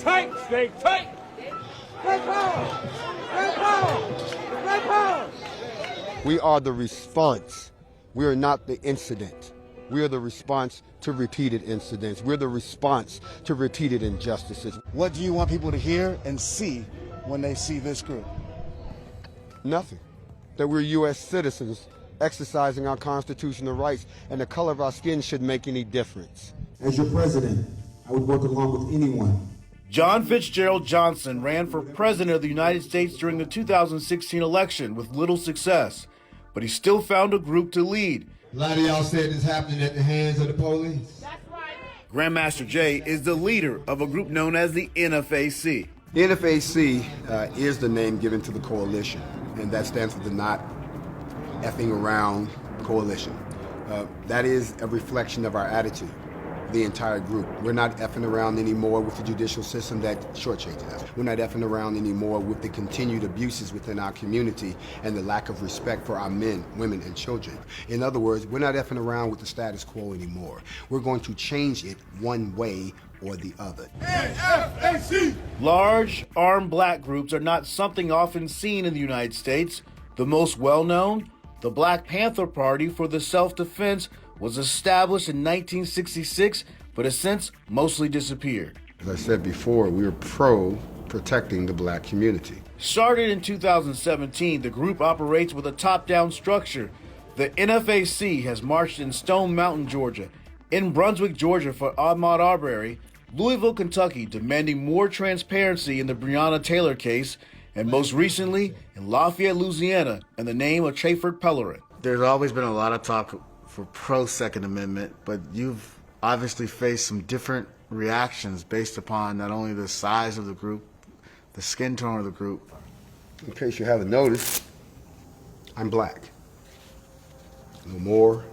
tight, stay tight. Great power! Great power! Great power! We are the response. We are not the incident. We are the response to repeated incidents. We're the response to repeated injustices. What do you want people to hear and see when they see this group? Nothing. That we're U.S. citizens exercising our constitutional rights, and the color of our skin shouldn't make any difference. As your president, I would work along with anyone. John Fitzgerald Johnson ran for president of the United States during the 2016 election with little success, but he still found a group to lead. A lot of y'all said this happening at the hands of the police. That's right. Grandmaster Jay is the leader of a group known as the NFAC. The NFAC is the name given to the coalition, and that stands for the Not Effing Around Coalition. That is a reflection of our attitude, the entire group. We're not effing around anymore with the judicial system that shortchanges us. We're not effing around anymore with the continued abuses within our community and the lack of respect for our men, women, and children. In other words, we're not effing around with the status quo anymore. We're going to change it one way or the other. NFAC! Large, armed black groups are not something often seen in the United States. The most well-known, the Black Panther Party for the Self-Defense, was established in 1966, but has since mostly disappeared. As I said before, we're pro-protecting the black community. Started in 2017, the group operates with a top-down structure. The NFAC has marched in Stone Mountain, Georgia, in Brunswick, Georgia for Ahmaud Arbery, Louisville, Kentucky, demanding more transparency in the Breonna Taylor case, and most recently in Lafayette, Louisiana, in the name of Trayford Pellerin. There's always been a lot of talk for pro-Second Amendment, but you've obviously faced some different reactions based upon not only the size of the group, the skin tone of the group. In case you haven't noticed, I'm black. No more,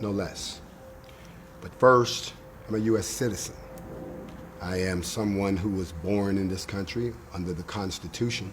no less. But first, I'm a U.S. citizen. I am someone who was born in this country under the Constitution.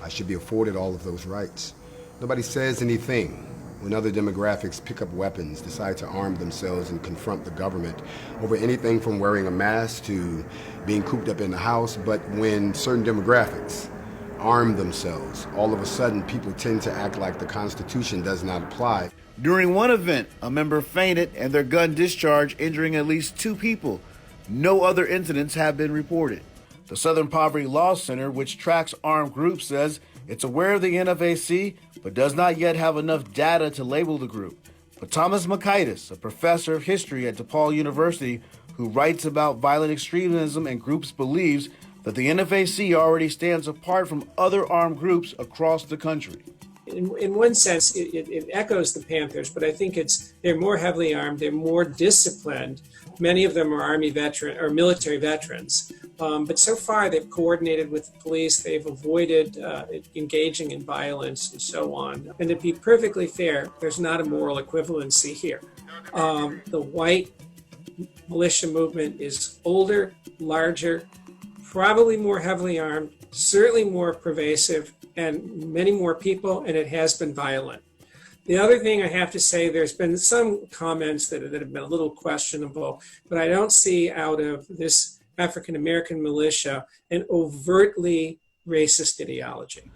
I should be afforded all of those rights. Nobody says anything when other demographics pick up weapons, decide to arm themselves and confront the government over anything from wearing a mask to being cooped up in the house. But when certain demographics arm themselves, all of a sudden people tend to act like the Constitution does not apply. During one event, a member fainted and their gun discharged, injuring at least 2 people. No other incidents have been reported. The Southern Poverty Law Center, which tracks armed groups, says it's aware of the NFAC, but does not yet have enough data to label the group. But Thomas Makaitis, a professor of history at DePaul University, who writes about violent extremism and groups, believes that the NFAC already stands apart from other armed groups across the country. In one sense, it echoes the Panthers, but I think they're more heavily armed, they're more disciplined. Many of them are Army veteran or military veterans, but so far they've coordinated with the police, they've avoided engaging in violence and so on. And to be perfectly fair, there's not a moral equivalency here. The white militia movement is older, larger, probably more heavily armed, certainly more pervasive, and many more people, and it has been violent. The other thing I have to say, there's been some comments that have been a little questionable, but I don't see out of this African-American militia an overtly racist ideology.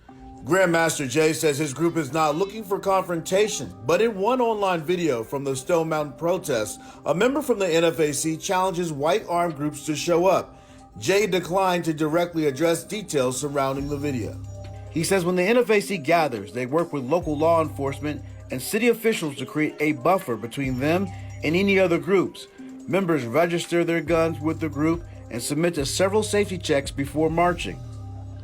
Grandmaster Jay says his group is not looking for confrontation, but in one online video from the Stone Mountain protests, a member from the NFAC challenges white armed groups to show up. Jay declined to directly address details surrounding the video. He says when the NFAC gathers, they work with local law enforcement and city officials to create a buffer between them and any other groups. Members register their guns with the group and submit to several safety checks before marching.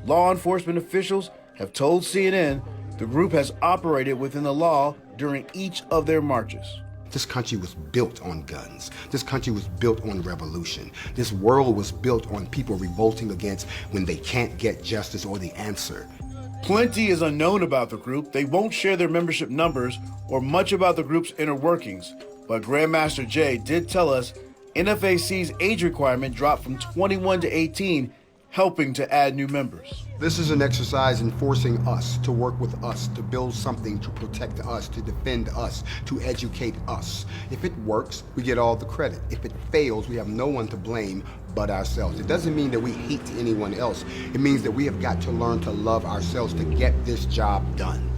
Law enforcement officials have told CNN the group has operated within the law during each of their marches. This country was built on guns. This country was built on revolution. This world was built on people revolting against when they can't get justice or the answer. Plenty is unknown about the group. They won't share their membership numbers or much about the group's inner workings. But Grandmaster Jay did tell us NFAC's age requirement dropped from 21 to 18, helping to add new members. This is an exercise in forcing us to work with us, to build something to protect us, to defend us, to educate us. If it works, we get all the credit. If it fails, we have no one to blame but ourselves. It doesn't mean that we hate anyone else. It means that we have got to learn to love ourselves to get this job done.